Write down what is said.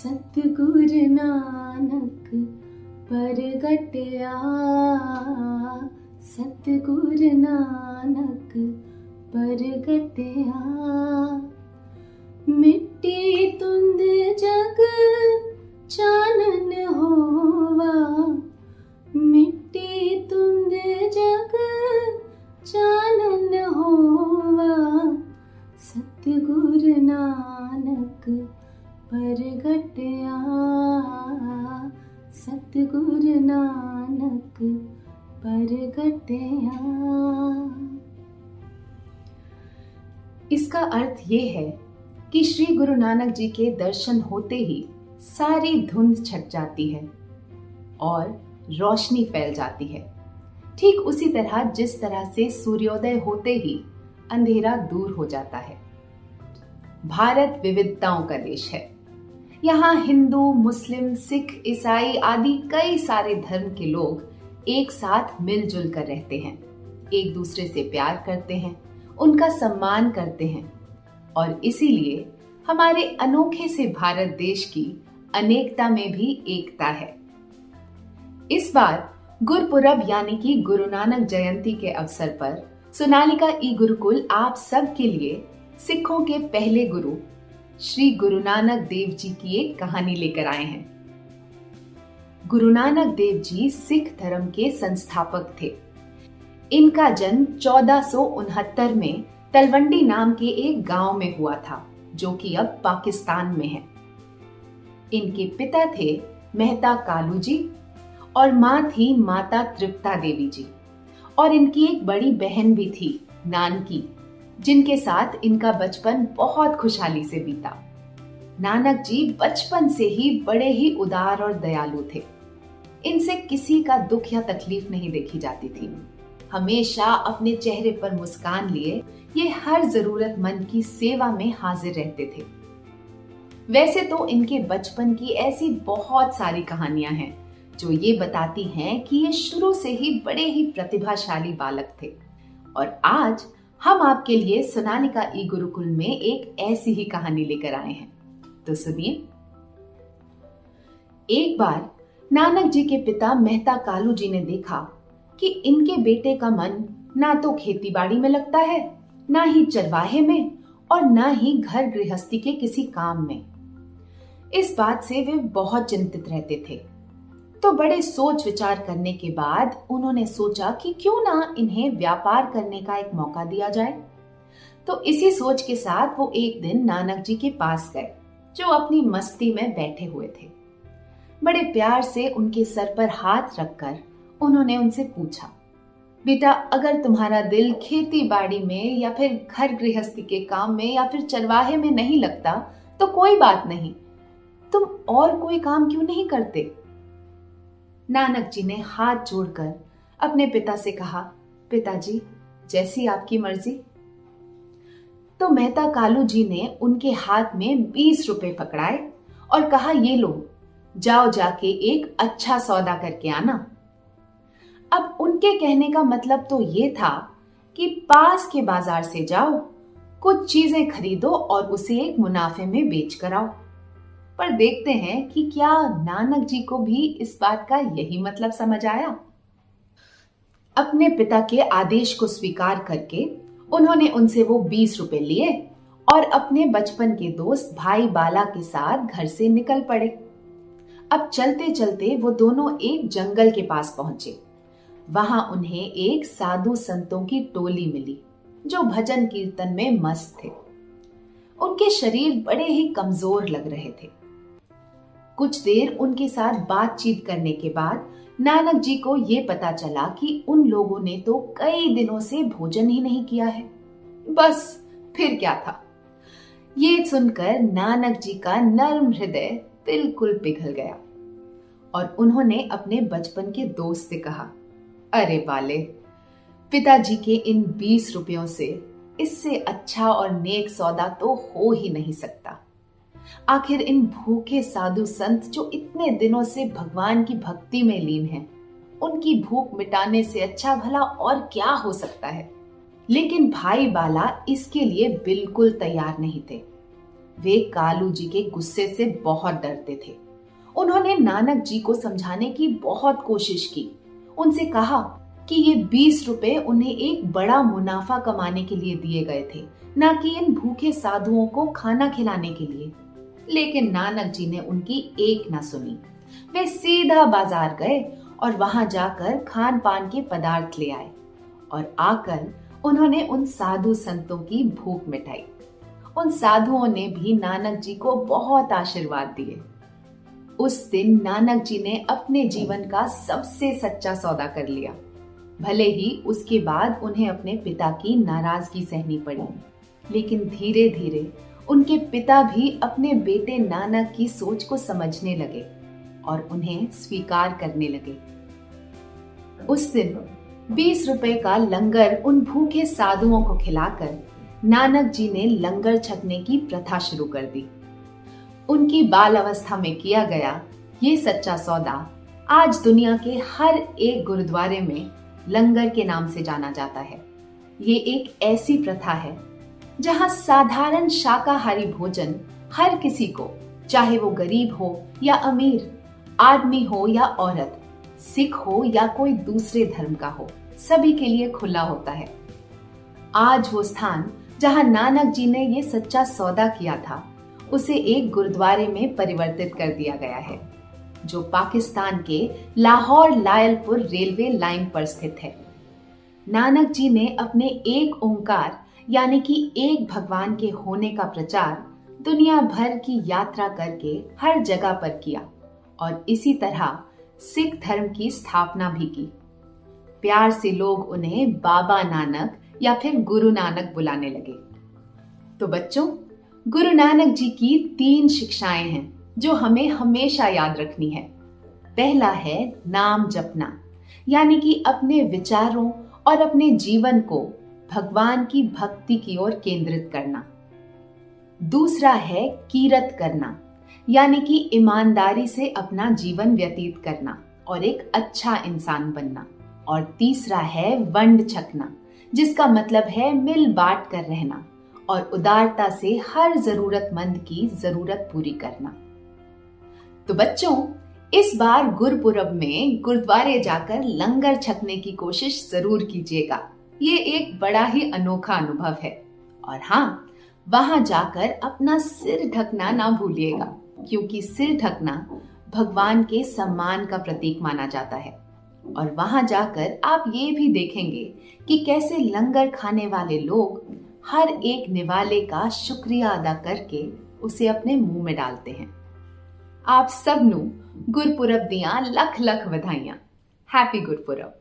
सतगुरु नानक परगटया, सतगुरु नानक परगटया। मिट्टी तुंद जग चानन होवा, मिट्टी तुंद जग चानन होवा। सतगुरु नानक परगटया, सतगुरु नानक परगटया। इसका अर्थ ये है कि श्री गुरु नानक जी के दर्शन होते ही सारी धुंध छट जाती है और रोशनी फैल जाती है। ठीक उसी तरह जिस तरह से सूर्योदय होते ही अंधेरा दूर हो जाता है। भारत विविधताओं का देश है। यहाँ हिंदू, मुस्लिम, सिख, ईसाई आदि कई सारे धर्म के लोग एक साथ मिलजुल कर रहते हैं, एक दूसरे से प्यार करते हैं, उनका सम्मान करते हैं और इसीलिए हमारे अनोखे से भारत देश की अनेकता में भी एकता है। इस बार गुरपुरब यानी कि गुरु नानक जयंती के अवसर पर सोनालिका ई गुरुकुल आप सब के लिए सिखों के पहले गुरु श्री गुरु नानक देव जी की एक कहानी लेकर आए हैं। गुरु नानक देव जी सिख धर्म के संस्थापक थे। इनका जन्म 1469 में तलवंडी नाम के एक गांव में हुआ था, जो कि अब पाकिस्तान में है। इनके पिता थे मेहता कालू जी और माँ थी माता तृप्ता देवी जी, और इनकी एक बड़ी बहन भी थी नानकी, जिनके साथ इनका बचपन बहुत खुशहाली से बीता। नानक जी बचपन से ही बड़े ही उदार और दयालु थे। इनसे किसी का दुख या तकलीफ नहीं देखी जाती थी। हमेशा अपने चेहरे पर मुस्कान लिए ये हर जरूरतमंद की सेवा में हाजिर रहते थे। वैसे तो इनके बचपन की ऐसी बहुत सारी कहानियां हैं जो ये बताती हैं कि ये शुरू से ही बड़े ही प्रतिभाशाली बालक थे। और आज हम आपके लिए सोनालिका ई गुरुकुल में एक ऐसी ही कहानी लेकर आए हैं, तो सुनिए। एक बार नानक जी के पिता मेहता कालू जी ने देखा कि इनके बेटे का मन ना तो खेती बाड़ी में लगता है, ना ही चरवाहे में, और ना ही घर गृहस्थी के किसी काम में। इस बात से वे बहुत चिंतित रहते थे। तो बड़े सोच विचार करने के बाद उन्होंने सोचा कि क्यों ना इन्हें व्यापार करने का एक मौका दिया जाए। तो इसी सोच के साथ वो एक दिन नानक जी के पास गए, जो अपनी मस्ती में बैठे हुए थे। बड़े प्यार से उनके सर पर हाथ रखकर उन्होंने उनसे पूछा, बेटा, अगर तुम्हारा दिल खेती बाड़ी में या फिर घर गृहस्थी के काम में या फिर चरवाहे में नहीं लगता तो कोई बात नहीं, तुम और कोई काम क्यों नहीं करते? नानक जी ने हाथ जोड़कर अपने पिता से कहा, पिताजी, जैसी आपकी मर्जी। तो मेहता कालू जी ने उनके हाथ में 20 रुपए पकड़ाए और कहा, ये लो, जाओ जाके एक अच्छा सौदा करके आना। अब उनके कहने का मतलब तो ये था कि पास के बाजार से जाओ, कुछ चीजें खरीदो और उसे एक मुनाफे में बेच कर आओ। पर देखते हैं कि क्या नानक जी को भी इस बात का यही मतलब समझ आया। अपने पिता के आदेश को स्वीकार करके उन्होंने उनसे वो 20 रुपए लिए और अपने बचपन के दोस्त भाई बाला के साथ घर से निकल पड़े। अब चलते चलते वो दोनों एक जंगल के पास पहुंचे। वहां उन्हें एक साधु संतों की टोली मिली, जो भजन कीर्तन में मस्त थे। उनके शरीर बड़े ही कमजोर लग रहे थे। कुछ देर उनके साथ बातचीत करने के बाद नानक जी को ये पता चला कि उन लोगों ने तो कई दिनों से भोजन ही नहीं किया है। बस फिर क्या था। ये सुनकर नानक जी का नर्म हृदय बिल्कुल पिघल गया और उन्होंने अपने बचपन के दोस्त से कहा, अरे बाले, पिताजी के इन 20 रुपयों से इससे अच्छा और नेक सौदा तो हो ही नहीं सकता। आखिर इन भूखे साधु संत जो इतने दिनों से भगवान की भक्ति में लीन हैं, उनकी भूख मिटाने से अच्छा भला और क्या हो सकता है। लेकिन भाई बाला इसके लिए बिल्कुल तैयार नहीं थे। वे कालू जी के गुस्से से बहुत डरते थे। उन्होंने नानक जी को समझाने की बहुत कोशिश की। उनसे कहा कि ये 20 रुपए उन्हें एक बड़ा मुनाफा कमाने के लिए दिए गए थे, ना कि इन भूखे साधुओं को खाना खिलाने के लिए। लेकिन नानक जी ने उनकी एक ना सुनी। वे सीधा बाजार गए और वहां जाकर खान पान के पदार्थ ले आए और आकर उन्होंने उन साधु संतों की भूख मिटाई। उन साधुओं ने भी नानक जी को बहुत आशीर्वाद दिए। उस दिन नानक जी ने अपने जीवन का सबसे सच्चा सौदा कर लिया। भले ही उसके बाद उन्हें अपने पिता की नाराजगी सहनी पड़ी, लेकिन धीरे धीरे उनके पिता भी अपने बेटे नानक की सोच को समझने लगे और उन्हें स्वीकार करने लगे। उस दिन 20 रुपए का लंगर उन भूखे साधुओं को खिलाकर नानक जी ने लंगर छकने की प्रथा शुरू कर दी। उनकी बाल अवस्था में किया गया ये सच्चा सौदा आज दुनिया के हर एक गुरुद्वारे में लंगर के नाम से जाना जाता है। ये एक ऐसी प्रथा है जहां साधारण शाकाहारी भोजन हर किसी को, चाहे वो गरीब हो या अमीर, आदमी हो या औरत, सिख हो या कोई दूसरे धर्म का हो, सभी के लिए खुला होता है। आज वो स्थान जहां नानक जी ने ये सच्चा सौदा किया था, उसे एक गुरुद्वारे में परिवर्तित कर दिया गया है, जो पाकिस्तान के लाहौर लायलपुर रेलवे लाइन पर स्थित है। नानक जी ने अपने एक ओंकार यानी कि एक भगवान के होने का प्रचार दुनिया भर की यात्रा करके हर जगह पर किया और इसी तरह सिख धर्म की स्थापना भी की। प्यार से लोग उन्हें बाबा नानक या फिर गुरु नानक बुलाने लगे। तो बच्चों, गुरु नानक जी की 3 शिक्षाएं हैं जो हमें हमेशा याद रखनी है। पहला है नाम जपना, यानी कि अपने विचारों और अपने जीवन को भगवान की भक्ति की ओर केंद्रित करना। दूसरा है कीरत करना, यानी कि ईमानदारी से अपना जीवन व्यतीत करना और एक अच्छा इंसान बनना। और तीसरा है वंड छकना, जिसका मतलब है मिल बांट कर रहना और उदारता से हर जरूरतमंद की जरूरत पूरी करना। तो बच्चों, इस बार गुरपुरब में गुरुद्वारे जाकर लंगर छकने की कोशिश जरूर कीजिएगा। ये एक बड़ा ही अनोखा अनुभव है। और हाँ, वहां जाकर अपना सिर ढकना ना भूलिएगा, क्योंकि सिर ढकना भगवान के सम्मान का प्रतीक माना जाता है। और वहां जाकर आप ये भी देखेंगे कि कैसे लंगर खाने वाले लोग हर एक निवाले का शुक्रिया अदा करके उसे अपने मुंह में डालते हैं। आप सब नू गुरपुरब दियां लख लख बधाइयां। हैप्पी गुरपुरब।